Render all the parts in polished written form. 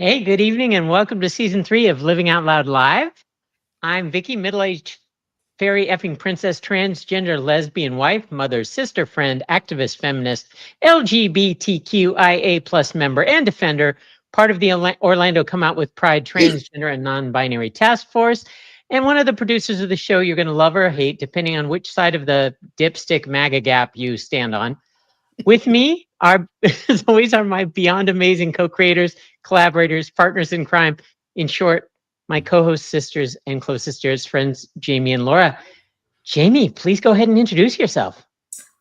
Hey, good evening and welcome to season 3 of Living Out Loud Live. I'm Vicki, middle-aged fairy effing princess, transgender lesbian wife, mother, sister, friend, activist, feminist, LGBTQIA plus member and defender, part of the Orlando Come Out with Pride transgender and non-binary task force, and one of the producers of the show you're going to love or hate, depending on which side of the dipstick MAGA gap you stand on. With me are, as always, are my beyond amazing co-creators, collaborators, partners in crime. In short, my co-host sisters and closest dearest friends, Jaime and Laura. Jaime, please go ahead and introduce yourself.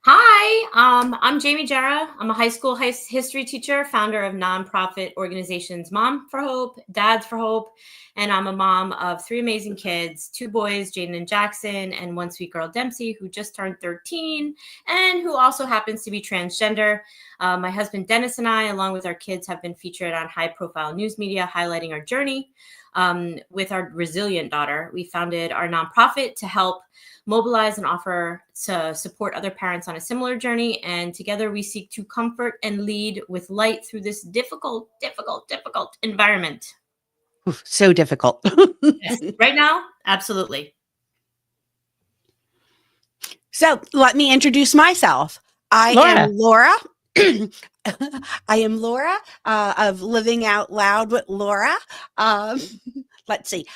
Hi, I'm Jaime Jara. I'm a high school history teacher, founder of nonprofit organizations Mom for Hope, Dads for Hope, and I'm a mom of 3 amazing kids, 2 boys, Jaden and Jackson, and 1 sweet girl, Dempsey, who just turned 13 and who also happens to be transgender. My husband Dennis and I, along with our kids, have been featured on high-profile news media highlighting our journey. With our resilient daughter, we founded our nonprofit to help mobilize and offer to support other parents on a similar journey. And together we seek to comfort and lead with light through this difficult environment. Oof, so difficult. Yes. Right now, absolutely. So let me introduce myself. I am Laura. I am Laura of Living Out Loud with Laura. Let's see.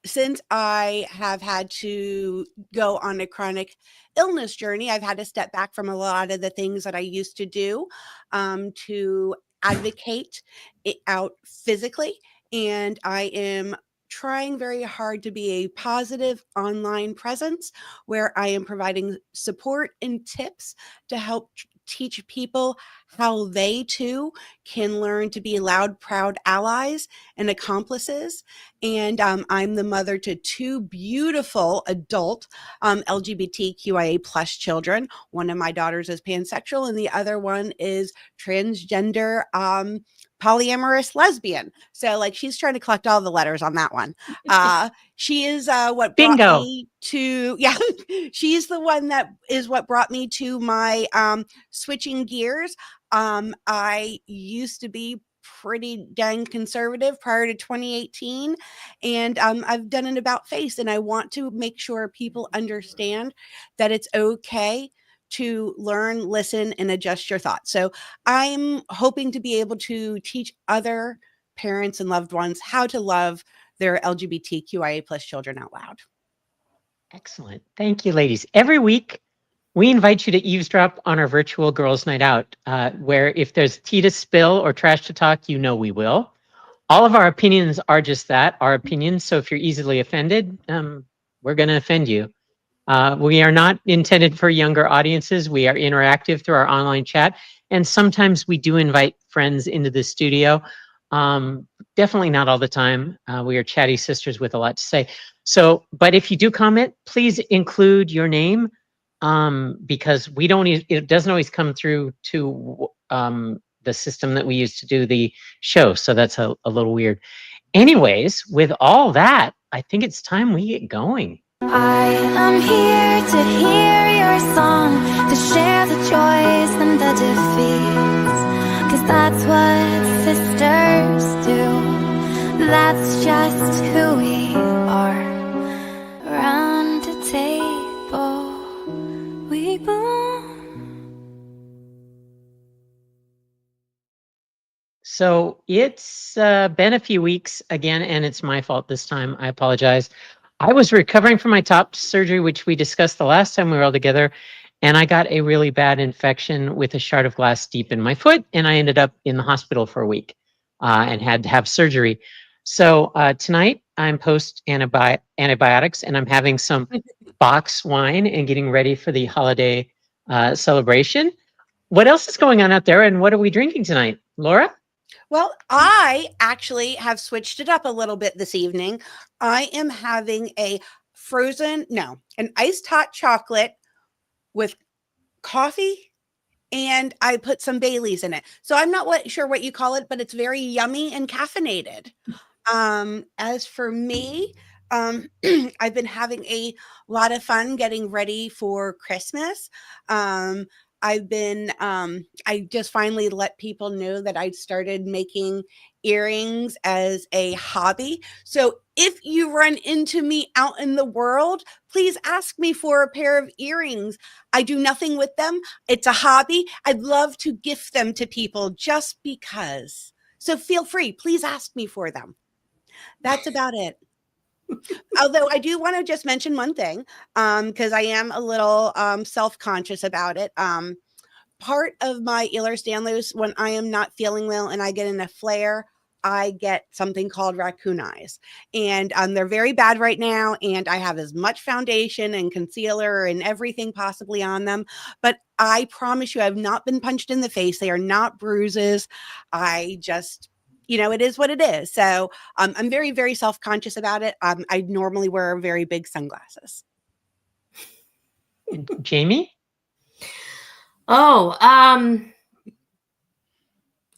Since I have had to go on a chronic illness journey, I've had to step back from a lot of the things that I used to do to advocate it out physically. And I am trying very hard to be a positive online presence where I am providing support and tips to help teach people how they too can learn to be loud, proud allies and accomplices. And I'm the mother to 2 beautiful adult LGBTQIA plus children. One of my daughters is pansexual and the other one is transgender polyamorous lesbian. So like she's trying to collect all the letters on that one. She is what brought me to, she's the one that is what brought me to my switching gears. I used to be pretty dang conservative prior to 2018, and I've done an about face, and I want to make sure people understand that it's okay to learn, listen, and adjust your thoughts. So I'm hoping to be able to teach other parents and loved ones how to love their LGBTQIA plus children out loud. Excellent. Thank you, ladies. Every week, we invite you to eavesdrop on our virtual Girls' Night Out, where if there's tea to spill or trash to talk, you know we will. All of our opinions are just that, our opinions. So if you're easily offended, we're going to offend you. We are not intended for younger audiences. We are interactive through our online chat. And sometimes we do invite friends into the studio. Definitely not all the time. We are chatty sisters with a lot to say. So, but if you do comment, please include your name because we don't, it doesn't always come through to the system that we use to do the show. So that's a little weird. Anyways, with all that, I think it's time we get going. I am here to hear your song, to share the joys and the defeats, 'cause that's what sisters do. That's just who we are. Around the table, we boom. So it's been a few weeks again, and it's my fault this time. I apologize. I was recovering from my top surgery, which we discussed the last time we were all together, and I got a really bad infection with a shard of glass deep in my foot, and I ended up in the hospital for a week and had to have surgery. So tonight I'm post antibiotics, and I'm having some box wine and getting ready for the holiday celebration. What else is going on out there, and what are we drinking tonight, Laura? Well, I actually have switched it up a little bit this evening. I am having an iced hot chocolate with coffee, and I put some Baileys in it. So I'm not sure what you call it, but it's very yummy and caffeinated. As for me, I've been having a lot of fun getting ready for Christmas. I've been, I just finally let people know that I started making earrings as a hobby. So if you run into me out in the world, please ask me for a pair of earrings. I do nothing with them. It's a hobby. I'd love to gift them to people just because. So feel free, please ask me for them. That's about it. Although I do want to just mention one thing, because I am a little self-conscious about it. Part of my Ehlers-Danlos, when I am not feeling well and I get in a flare, I get something called raccoon eyes. And they're very bad right now. And I have as much foundation and concealer and everything possibly on them. But I promise you, I've not been punched in the face. They are not bruises. I just, it is what it is. So I'm very, very self-conscious about it. I normally wear very big sunglasses. Jamie? Oh,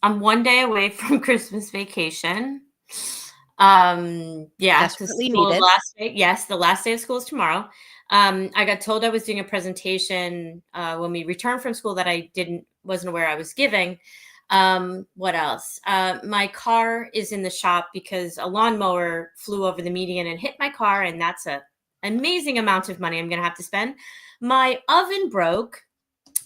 I'm one day away from Christmas vacation. Yeah, Desperately needed. The last day of school is tomorrow. I got told I was doing a presentation when we returned from school that I wasn't aware I was giving. What else? My car is in the shop because a lawnmower flew over the median and hit my car, and that's an amazing amount of money I'm going to have to spend. My oven broke,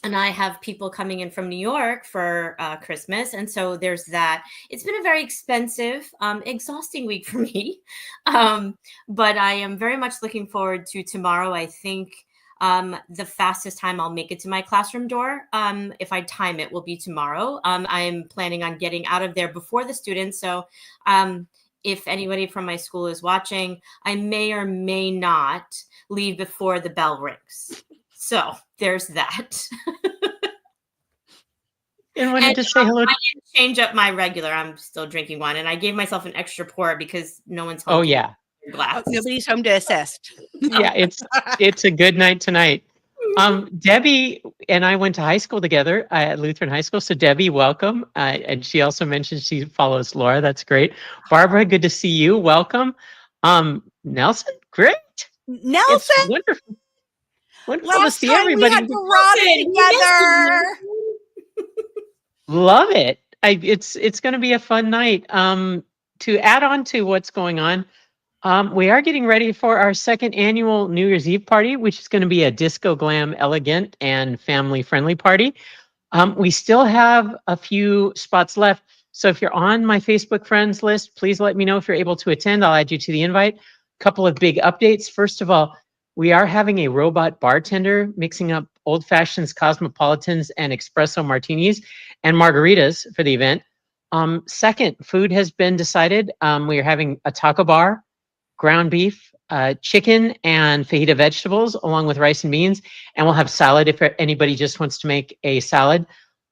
and I have people coming in from New York for Christmas. And so there's that. It's been a very expensive, exhausting week for me. But I am very much looking forward to tomorrow. I think the fastest time I'll make it to my classroom door, if I time it, will be tomorrow. I am planning on getting out of there before the students. So if anybody from my school is watching, I may or may not leave before the bell rings. So there's that. And wanted to say hello. I didn't change up my regular. I'm still drinking wine, and I gave myself an extra pour because no one's home. Oh yeah, glass. Nobody's home to assist. Yeah, it's a good night tonight. Debbie and I went to high school together at Lutheran High School. So Debbie, welcome. And she also mentioned she follows Laura. That's great. Barbara, good to see you. Welcome. Nelson, great. Nelson, it's wonderful. Wonderful to see everybody. We had karate together. Love it. It's going to be a fun night. To add on to what's going on, we are getting ready for our second annual New Year's Eve party, which is going to be a disco glam, elegant, and family-friendly party. We still have a few spots left. So if you're on my Facebook friends list, please let me know if you're able to attend. I'll add you to the invite. A couple of big updates. First of all, we are having a robot bartender mixing up old fashions, cosmopolitans, and espresso martinis and margaritas for the event. Second, food has been decided. We are having a taco bar, ground beef, chicken, and fajita vegetables, along with rice and beans. And we'll have salad if anybody just wants to make a salad.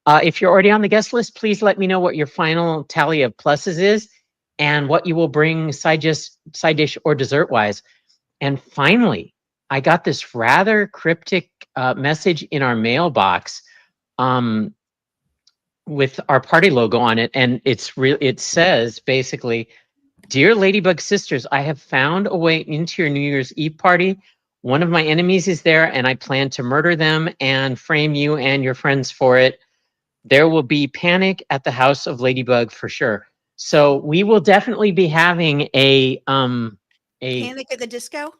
If you're already on the guest list, please let me know what your final tally of pluses is and what you will bring side dish or dessert-wise. And finally, I got this rather cryptic message in our mailbox with our party logo on it. And it says basically, "Dear Ladybug Sisters, I have found a way into your New Year's Eve party. One of my enemies is there and I plan to murder them and frame you and your friends for it. There will be panic at the house of Ladybug for sure." So we will definitely be having a Panic at the Disco?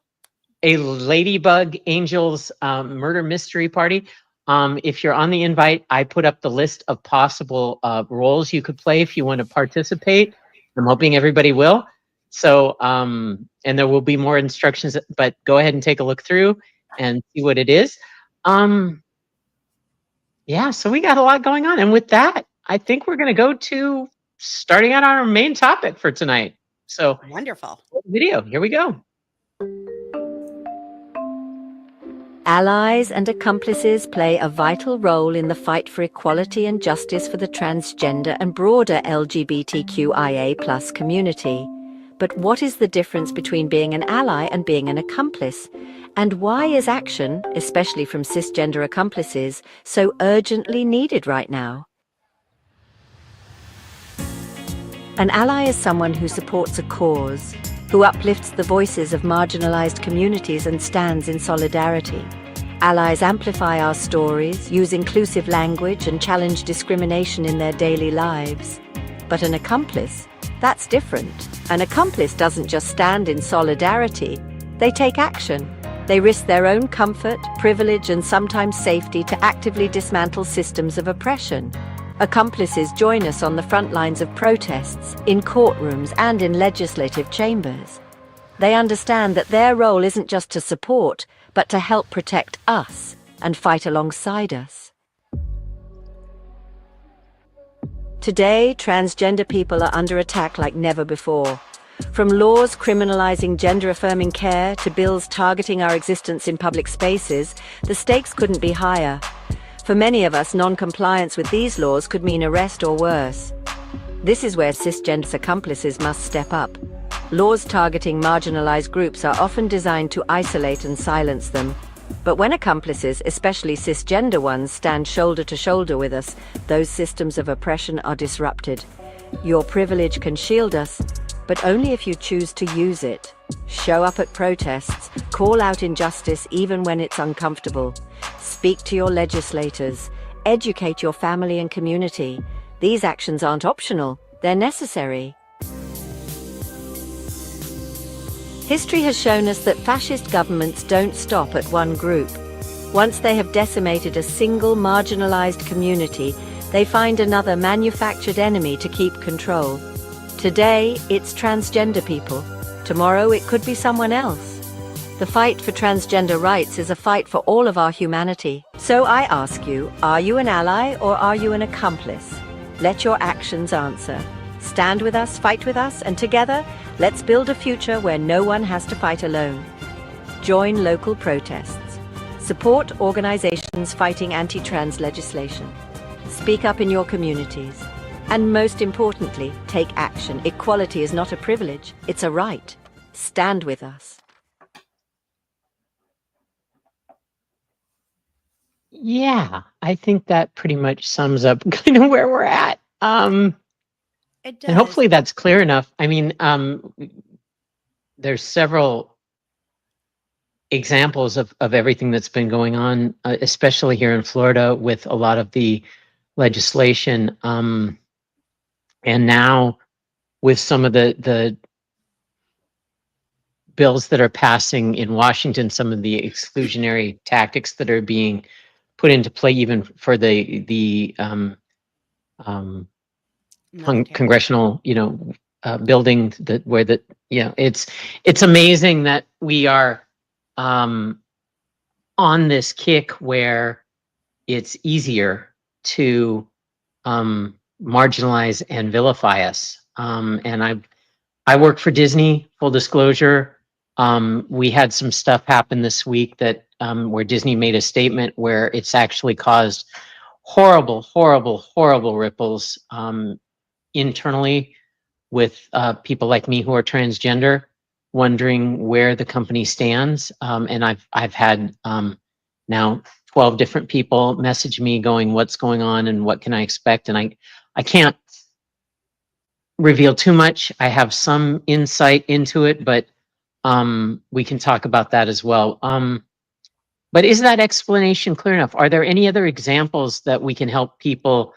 A Ladybug Angels murder mystery party. If you're on the invite, I put up the list of possible roles you could play if you want to participate. I'm hoping everybody will. So, and there will be more instructions, but go ahead and take a look through and see what it is. Yeah, so we got a lot going on. And with that, I think we're going to go to starting out our main topic for tonight. So wonderful. Video, here we go. Allies and accomplices play a vital role in the fight for equality and justice for the transgender and broader LGBTQIA+ community. But what is the difference between being an ally and being an accomplice? And why is action, especially from cisgender accomplices, so urgently needed right now? An ally is someone who supports a cause, who uplifts the voices of marginalized communities and stands in solidarity. Allies amplify our stories, use inclusive language, and challenge discrimination in their daily lives. But an accomplice? That's different. An accomplice doesn't just stand in solidarity. They take action. They risk their own comfort, privilege, and sometimes safety to actively dismantle systems of oppression. Accomplices join us on the front lines of protests, in courtrooms, and in legislative chambers. They understand that their role isn't just to support, but to help protect us and fight alongside us. Today, transgender people are under attack like never before. From laws criminalizing gender-affirming care to bills targeting our existence in public spaces, the stakes couldn't be higher. For many of us, non-compliance with these laws could mean arrest or worse. This is where cisgender accomplices must step up. Laws targeting marginalized groups are often designed to isolate and silence them. But when accomplices, especially cisgender ones, stand shoulder to shoulder with us, those systems of oppression are disrupted. Your privilege can shield us, but only if you choose to use it. Show up at protests, call out injustice even when it's uncomfortable. Speak to your legislators, educate your family and community. These actions aren't optional, they're necessary. History has shown us that fascist governments don't stop at one group. Once they have decimated a single marginalized community, they find another manufactured enemy to keep control. Today, it's transgender people. Tomorrow, it could be someone else. The fight for transgender rights is a fight for all of our humanity. So I ask you, are you an ally or are you an accomplice? Let your actions answer. Stand with us, fight with us, and together, let's build a future where no one has to fight alone. Join local protests. Support organizations fighting anti-trans legislation. Speak up in your communities. And most importantly, take action. Equality is not a privilege, it's a right. Stand with us. Yeah, I think that pretty much sums up kind of where we're at. It does. And hopefully that's clear enough. I mean, there's several examples of everything that's been going on, especially here in Florida with a lot of the legislation. And now with some of the bills that are passing in Washington, some of the exclusionary tactics that are being put into play, even for the congressional, building that where the it's amazing that we are on this kick where it's easier to marginalize and vilify us. And I work for Disney, full disclosure. We had some stuff happen this week that where Disney made a statement where it's actually caused horrible ripples internally with people like me who are transgender, wondering where the company stands. And I've had now 12 different people message me going, what's going on and what can I expect? And I can't reveal too much. I have some insight into it, but we can talk about that as well. But is that explanation clear enough? Are there any other examples that we can help people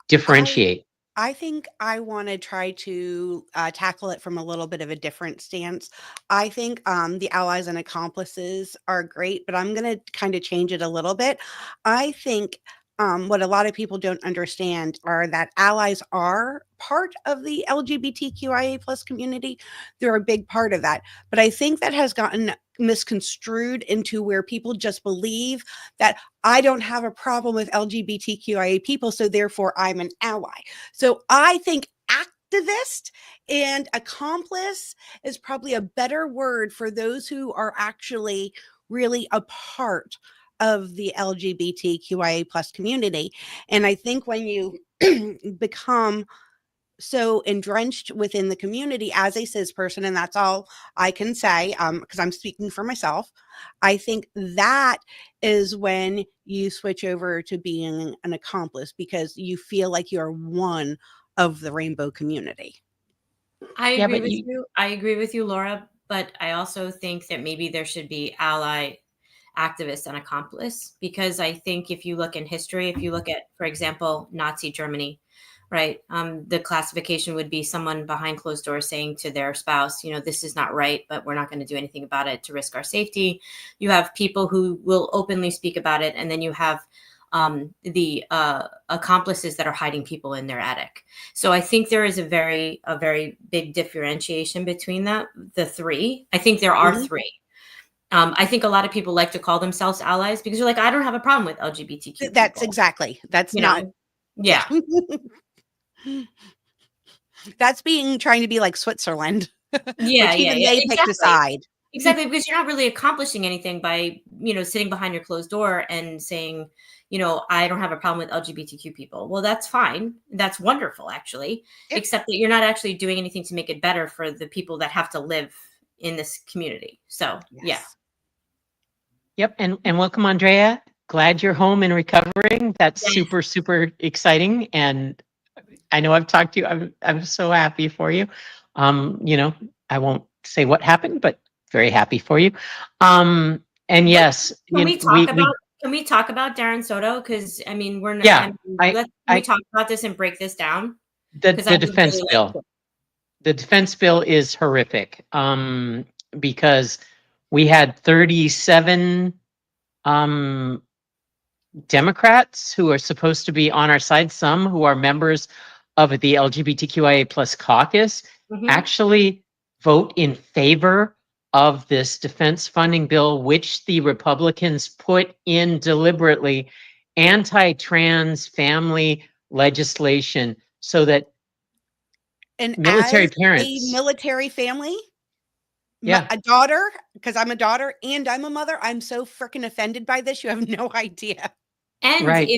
differentiate? I think I want to try to tackle it from a little bit of a different stance. I think the allies and accomplices are great, but I'm going to kind of change it a little bit. I think what a lot of people don't understand are that allies are part of the LGBTQIA plus community. They're a big part of that. But I think that has gotten misconstrued into where people just believe that I don't have a problem with LGBTQIA people, so therefore I'm an ally. So I think activist and accomplice is probably a better word for those who are actually really a part of the LGBTQIA plus community. And I think when you become so entrenched within the community as a cis person, and that's all I can say, because I'm speaking for myself, I think that is when you switch over to being an accomplice, because you feel like you're one of the rainbow community. I agree with you. I agree with you, Laura. But I also think that maybe there should be ally activist and accomplice, because I think if you look in history, if you look at, for example, Nazi Germany, right, the classification would be someone behind closed doors saying to their spouse, you know, this is not right, but we're not going to do anything about it to risk our safety. You have people who will openly speak about it, and then you have the accomplices that are hiding people in their attic. So I think there is a very big differentiation between the three. I think there are three. I think a lot of people like to call themselves allies because you're like, I don't have a problem with LGBTQ That's people. exactly. That's You not. know? Yeah. That's trying to be like Switzerland. Yeah. Which even Yeah. they picked a side. Exactly, because you're not really accomplishing anything by, you know, sitting behind your closed door and saying, you know, I don't have a problem with LGBTQ people. Well, that's fine. That's wonderful, actually, except that you're not actually doing anything to make it better for the people that have to live in this community. So, yeah. Yep. And welcome, Andrea. Glad you're home and recovering. That's Yes. super, super exciting. And I know I've talked to you. I'm so happy for you. You know, I won't say what happened, but very happy for you. And yes, Can we talk about Darren Soto? Because I mean, we're not. Yeah, can we talk about this and break this down? The defense bill. The defense bill is horrific. Because we had 37 Democrats who are supposed to be on our side, some who are members of the LGBTQIA plus caucus, actually vote in favor of this defense funding bill, which the Republicans put in deliberately, anti-trans family legislation, so that military parents, a military family, yeah, a daughter, because I'm a daughter and I'm a mother, I'm so freaking offended by this. You have no idea. And right.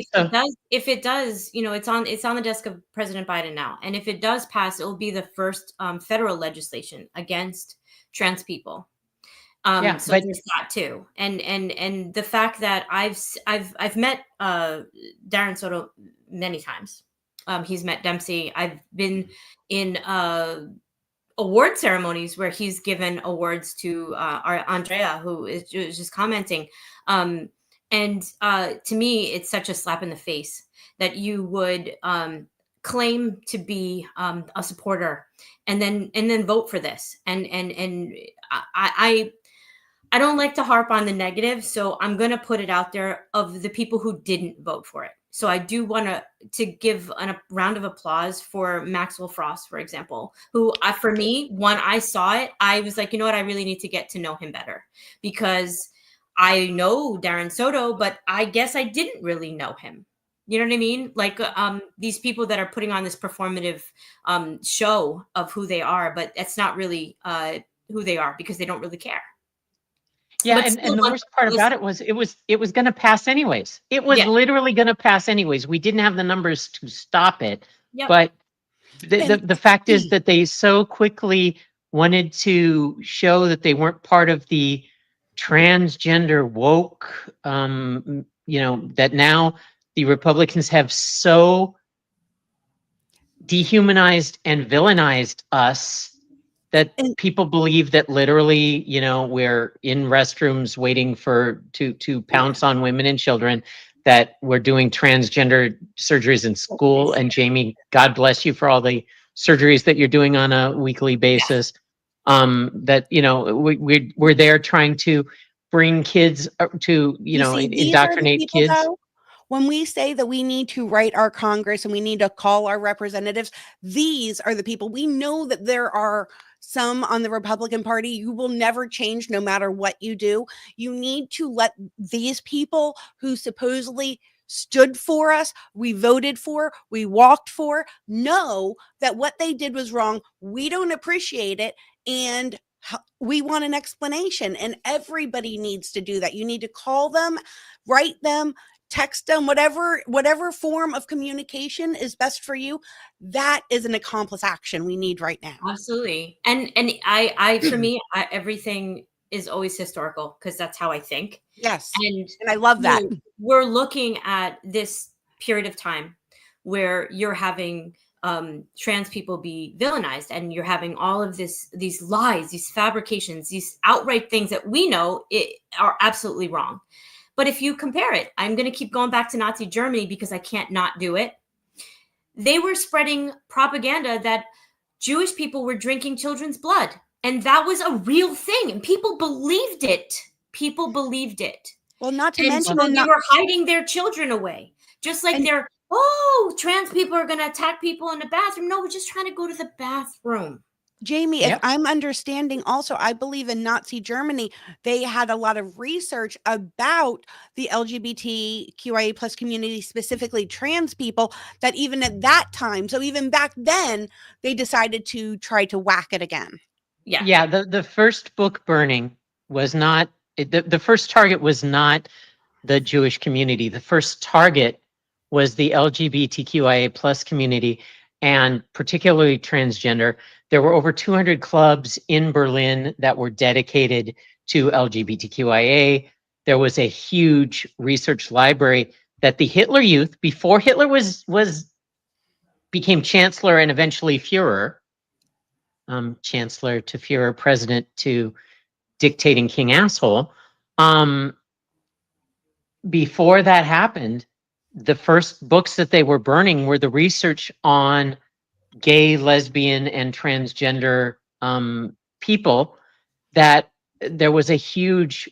if it does, you know, it's on the desk of President Biden now. And if it does pass, it will be the first federal legislation against trans people. So there's that too. And the fact that I've met Darren Soto many times. He's met Dempsey. I've been in award ceremonies where he's given awards to our Andrea, who is just commenting. And to me, it's such a slap in the face that you would claim to be a supporter and then vote for this. And I don't like to harp on the negative, so I'm going to put it out there of the people who didn't vote for it. So I do want to give a round of applause for Maxwell Frost, for example, who for me, when I saw it, I was like, you know what, I really need to get to know him better, because I know Darren Soto, but I guess I didn't really know him. You know what I mean? Like these people that are putting on this performative show of who they are, but that's not really who they are, because they don't really care. Yeah, and the worst part about it was going to pass anyways. It was literally going to pass anyways. We didn't have the numbers to stop it. Yep. But the fact is that they so quickly wanted to show that they weren't part of the transgender woke, you know, that now the Republicans have so dehumanized and villainized us that people believe that literally, you know, we're in restrooms waiting to pounce on women and children, that we're doing transgender surgeries in school. And Jaime, God bless you for all the surgeries that you're doing on a weekly basis. That, you know, we're there trying to bring kids to, you know, indoctrinate kids. Though, when we say that we need to write our Congress and we need to call our representatives, these are the people. We know that there are some on the Republican Party. You will never change no matter what you do. You need to let these people who supposedly stood for us, we voted for, we walked for, know that what they did was wrong. We don't appreciate it, and we want an explanation, and everybody needs to do that. You need to call them, write them, text them, whatever form of communication is best for you. That is an accomplice action we need right now. Absolutely. And I for me, everything is always historical, because that's how I think. Yes. And I love that. We're looking at this period of time where you're having trans people be villainized, and you're having all of these lies, these fabrications, these outright things that we know are absolutely wrong. But if you compare it, I'm going to keep going back to Nazi Germany because I can't not do it. They were spreading propaganda that Jewish people were drinking children's blood. And that was a real thing. And people believed it. People believed it. Well, not to And mention, so they were hiding their children away. Just like they're, trans people are going to attack people in the bathroom. No, we're just trying to go to the bathroom. Jamie, Yep. if I'm understanding also, I believe in Nazi Germany, they had a lot of research about the LGBTQIA plus community, specifically trans people, that even at that time, so even back then, they decided to try to whack it again. Yeah. Yeah, the first book burning was not, the first target was not the Jewish community. The first target was the LGBTQIA plus community, and particularly transgender. There were over 200 clubs in Berlin that were dedicated to LGBTQIA. There was a huge research library that the Hitler Youth, before Hitler became chancellor and eventually Führer, chancellor to Führer, president to dictating king asshole. Before that happened, the first books that they were burning were the research on gay, lesbian, and transgender people. That there was a huge,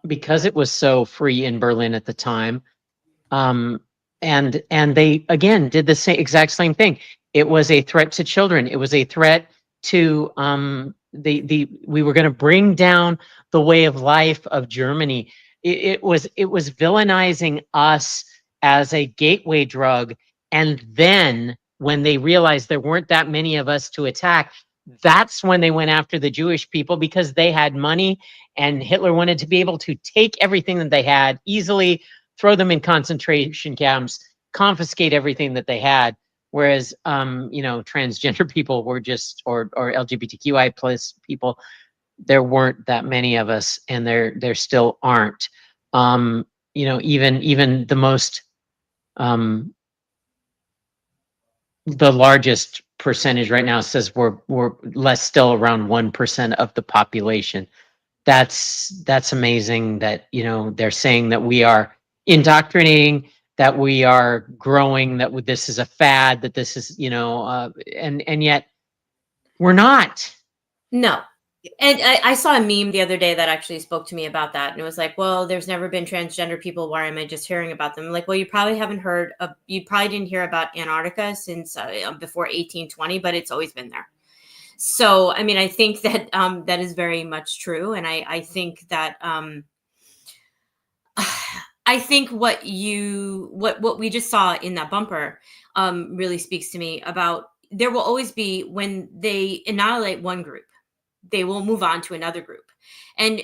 because it was so free in Berlin at the time, and they again did the exact same thing. It was a threat to children. It was a threat to we were going to bring down the way of life of Germany. It was villainizing us as a gateway drug. And then when they realized there weren't that many of us to attack, that's when they went after the Jewish people, because they had money, and Hitler wanted to be able to take everything that they had easily, throw them in concentration camps, confiscate everything that they had. Whereas, transgender people were just, or LGBTQI plus people, there weren't that many of us, and there still aren't. Even the most, the largest percentage right now says we're less, still around 1% of the population. That's amazing that, they're saying that we are indoctrinating, that we are growing, that this is a fad, that this is, and yet we're not. No. And I saw a meme the other day that actually spoke to me about that. And it was like, well, there's never been transgender people. Why am I just hearing about them? Like, well, you probably didn't hear about Antarctica since before 1820, but it's always been there. So, I mean, I think that that is very much true. And I think that I think what we just saw in that bumper really speaks to me about, there will always be, when they annihilate one group, they will move on to another group. And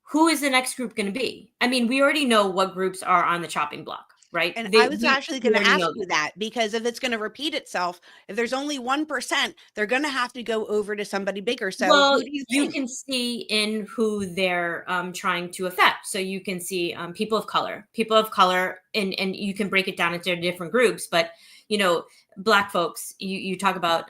who is the next group going to be? I mean, we already know what groups are on the chopping block, right? And I was actually going to ask you that, because if it's going to repeat itself, if there's only 1%, they're going to have to go over to somebody bigger. So well, who do you think? You can see in who they're trying to affect. So you can see people of color, and you can break it down into different groups. But, Black folks, you talk about,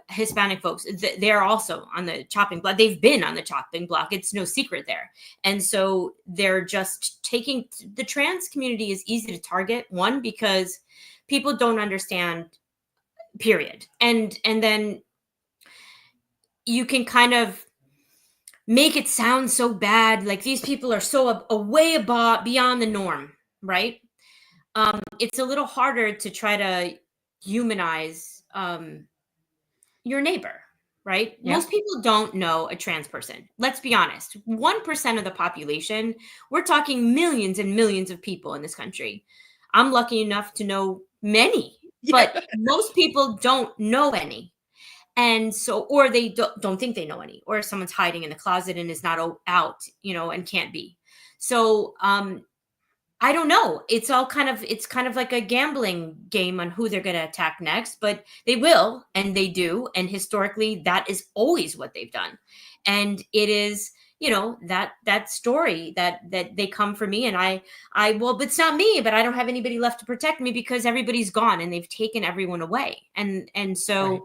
Hispanic folks, they're also on the chopping block. They've been on the chopping block. It's no secret there. And so they're just taking, the trans community is easy to target, one, because people don't understand, period. And then you can kind of make it sound so bad, like these people are so way beyond the norm, right? It's a little harder to try to humanize your neighbor, right? Yeah. Most people don't know a trans person. Let's be honest. 1% of the population, we're talking millions and millions of people in this country. I'm lucky enough to know many, but most people don't know any. And so, or they don't think they know any, or someone's hiding in the closet and is not out, and can't be. So, I don't know. It's kind of like a gambling game on who they're going to attack next, but they will, and they do. And historically, that is always what they've done. And it is, you know, that story that they come for me, and I well, but it's not me, but I don't have anybody left to protect me because everybody's gone and they've taken everyone away. And so Right.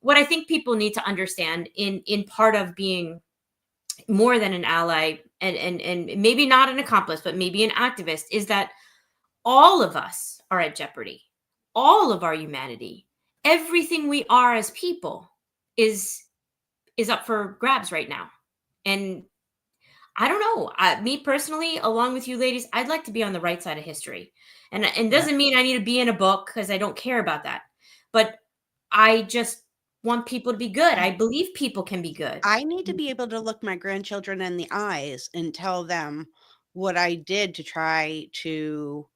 what I think people need to understand in part of being more than an ally, and maybe not an accomplice, but maybe an activist, is that all of us are at jeopardy. All of our humanity, everything we are as people is up for grabs right now. And I don't know. Me personally, along with you ladies, I'd like to be on the right side of history. And doesn't mean I need to be in a book, because I don't care about that. But I just want people to be good. I believe people can be good. I need to be able to look my grandchildren in the eyes and tell them what I did to try to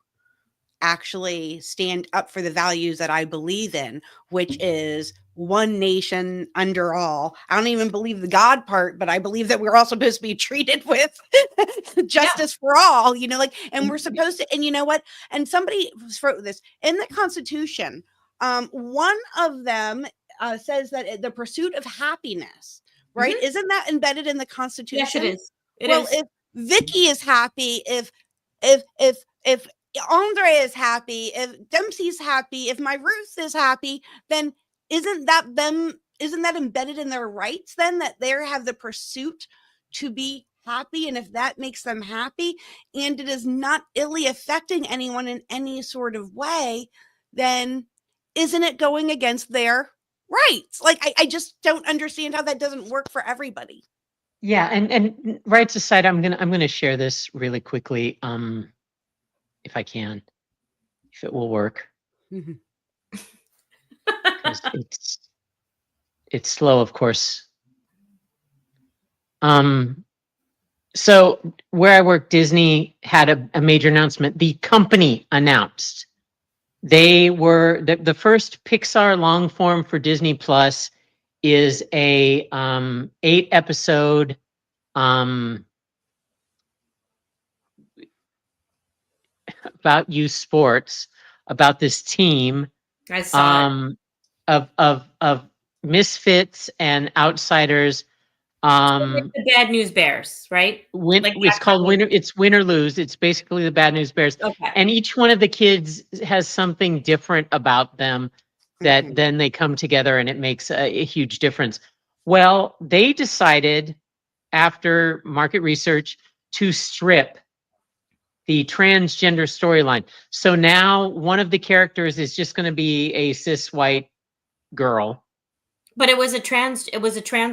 actually stand up for the values that I believe in, which is one nation under all. I don't even believe the God part, but I believe that we're all supposed to be treated with justice for all, you know, like, and we're supposed to, and you know what? And somebody wrote this in the Constitution. One of them says that the pursuit of happiness, right? Mhm. Isn't that embedded in the Constitution? Yes, it is. It well, is. if Vicki is happy, if Andre is happy, if Dempsey's happy, if my Ruth is happy, then isn't that embedded in their rights then, that they have the pursuit to be happy? And if that makes them happy and it is not illy affecting anyone in any sort of way, then isn't it going against their rights? Like, I just don't understand how that doesn't work for everybody. Yeah, and rights aside, I'm gonna share this really quickly, if I can, if it will work, Mhm. because it's slow, of course. So where I work, Disney had a major announcement. The company announced they were the first Pixar long form for Disney Plus is a 8-episode about youth sports, about this team I saw it. of misfits and outsiders. Like the Bad News Bears, right? Like It's called Winner. It's Win or Lose. It's basically the Bad News Bears, Okay. and each one of the kids has something different about them that Mhm. then they come together and it makes a huge difference. Well, they decided after market research to strip the transgender storyline. So now one of the characters is just going to be a cis white girl. But it was a trans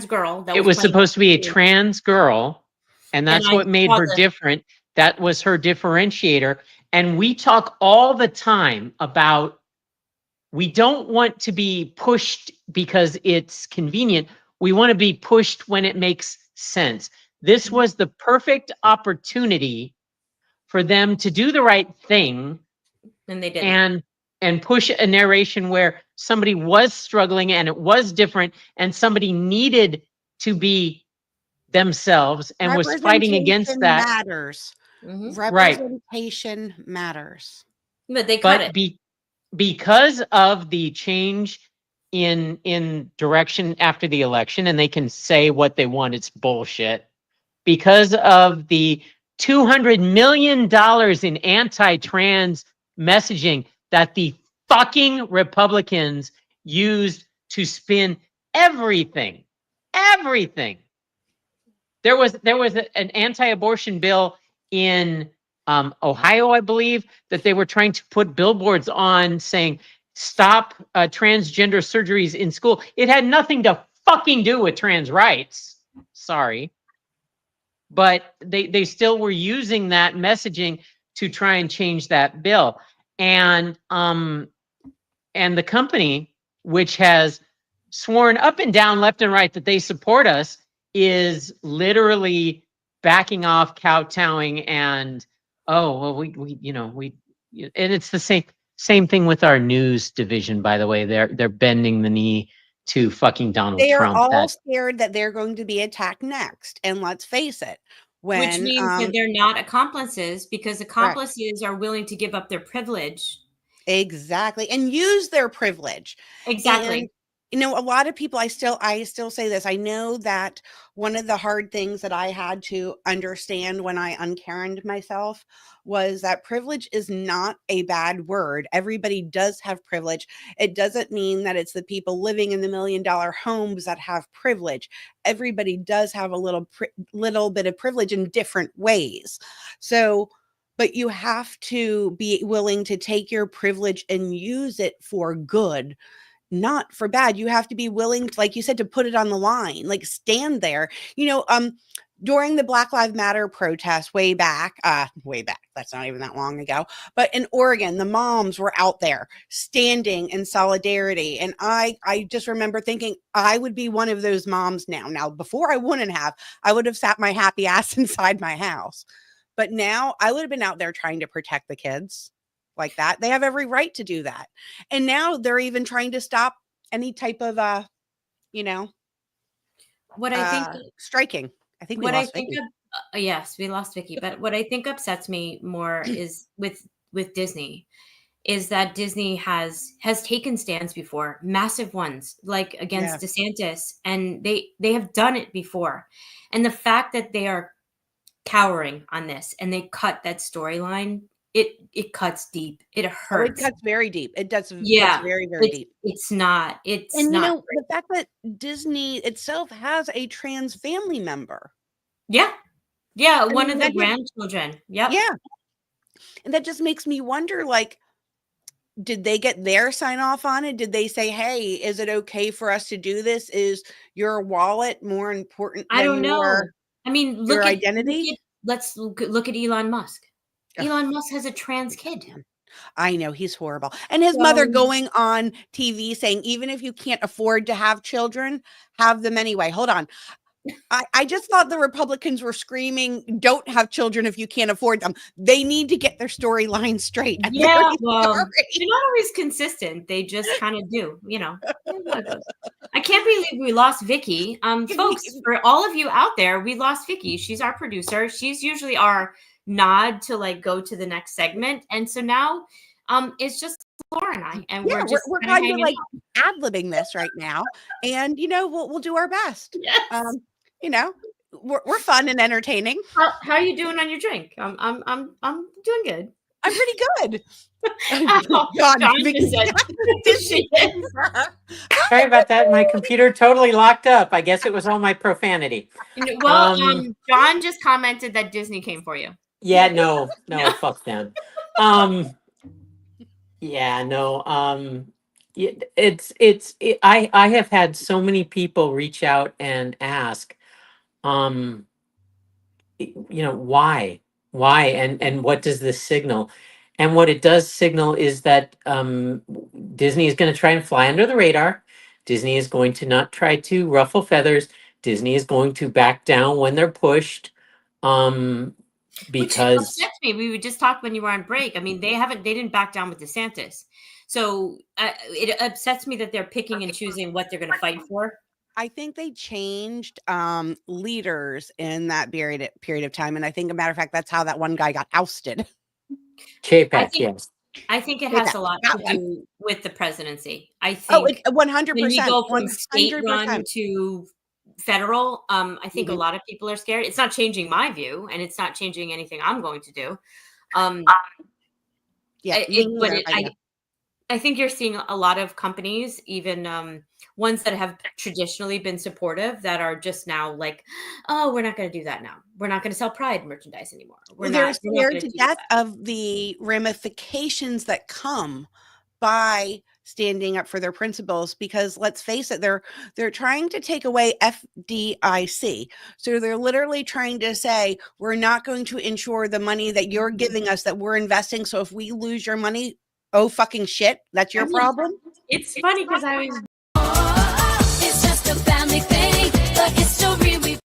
girl that It was playing supposed to be a the- trans girl, and and that's I what made saw her different. That was her differentiator. And we talk all the time about we don't want to be pushed because it's convenient. We want to be pushed when it makes sense. This was the perfect opportunity for them to do the right thing and they didn't. and push a narration where somebody was struggling and it was different and somebody needed to be themselves and was fighting against Representation that. matters. Mhm. Right. Representation matters. But they cut But it. because of the change in direction after the election, and they can say what they want, it's bullshit. Because of the $200 million in anti-trans messaging that the fucking Republicans used to spin everything. There was an anti-abortion bill in Ohio, I believe, that they were trying to put billboards on saying stop transgender surgeries in school. It had nothing to fucking do with trans rights. Sorry. But they still were using that messaging to try and change that bill. And the company, which has sworn up and down, left and right, that they support us, is literally backing off, kowtowing, and and it's the same thing with our news division, by the way. They're bending the knee to fucking Donald They are Trump. all scared that they're going to be attacked next. And let's face it, Which means that they're not accomplices, because accomplices are willing to give up their privilege. Exactly. And use their privilege. Exactly. a lot of people, I still say this. I know that one of the hard things that I had to understand when I unkarened myself was that privilege is not a bad word. Everybody does have privilege. It doesn't mean that it's the people living in the $1 million homes that have privilege. Everybody does have a little bit of privilege in different ways. So, but you have to be willing to take your privilege and use it for good, not for bad. You have to be willing, like you said, to put it on the line, like stand there. During the Black Lives Matter protest way back, that's not even that long ago, but in Oregon, the moms were out there standing in solidarity. And I just remember thinking I would be one of those moms now. Now, before I wouldn't have, I would have sat my happy ass inside my house. But now I would have been out there trying to protect the kids like that. They have every right to do that. And now they're even trying to stop any type of, what I think striking. I think we lost Vicki. Yes, we lost Vicki. But what I think upsets me more is with Disney, is that Disney has taken stands before, massive ones, like against DeSantis, and they have done it before. And the fact that they are cowering on this and they cut that storyline, it cuts deep. It hurts. It cuts very deep. It does. Yeah, cuts very, very deep. It's not. It's and not. The fact that Disney itself has a trans family member. Yeah, one of the grandchildren. Yep. Yeah, and that just makes me wonder, like, did they get their sign off on it? Did they say, "Hey, is it okay for us to do this? Is your wallet more important than I don't know. your identity?" Let's look at Elon Musk. Elon Musk has a trans kid. I know, he's horrible. And his mother going on TV saying, even if you can't afford to have children, have them anyway. Hold on. I just thought the Republicans were screaming, don't have children if you can't afford them. They need to get their storyline straight. Yeah, well, they're not always consistent. They just kind of do, I can't believe we lost Vicki. Folks, for all of you out there, we lost Vicki. She's our producer. She's usually our nod to like go to the next segment. And so now it's just Laura and I, and we're kind of like ad-libbing this right now. And we'll do our best. Yes. We're fun and entertaining. How are you doing on your drink? I'm doing good. I'm pretty good. God, sorry about that. My computer totally locked up. I guess it was all my profanity. Well, John just commented that Disney came for you. Yeah, no, fuck them. Yeah, no. I have had so many people reach out and ask, why, and what does this signal? And what it does signal is that Disney is going to try and fly under the radar. Disney is going to not try to ruffle feathers. Disney is going to back down when they're pushed. Because which upsets me. We would just talk when you were on break. I mean, they didn't back down with DeSantis. So it upsets me that they're picking and choosing what they're going to fight for. I think they changed leaders in that period of time. And I think, a matter of fact, that's how that one guy got ousted. Yes. I think it has a lot to do with the presidency. I think 100%. When we go from state run to federal, I think a lot of people are scared. It's not changing my view, and it's not changing anything I'm going to do. I think you're seeing a lot of companies, even ones that have traditionally been supportive, that are just now like, oh, we're not going to do that now. We're not going to sell Pride merchandise anymore. They're scared to death of the ramifications that come by standing up for their principles, because let's face it, they're trying to take away FDIC. So they're literally trying to say, we're not going to insure the money that you're giving us, that we're investing. So if we lose your money, oh fucking shit, that's your problem. It's funny because I was It's just a family thing, the history we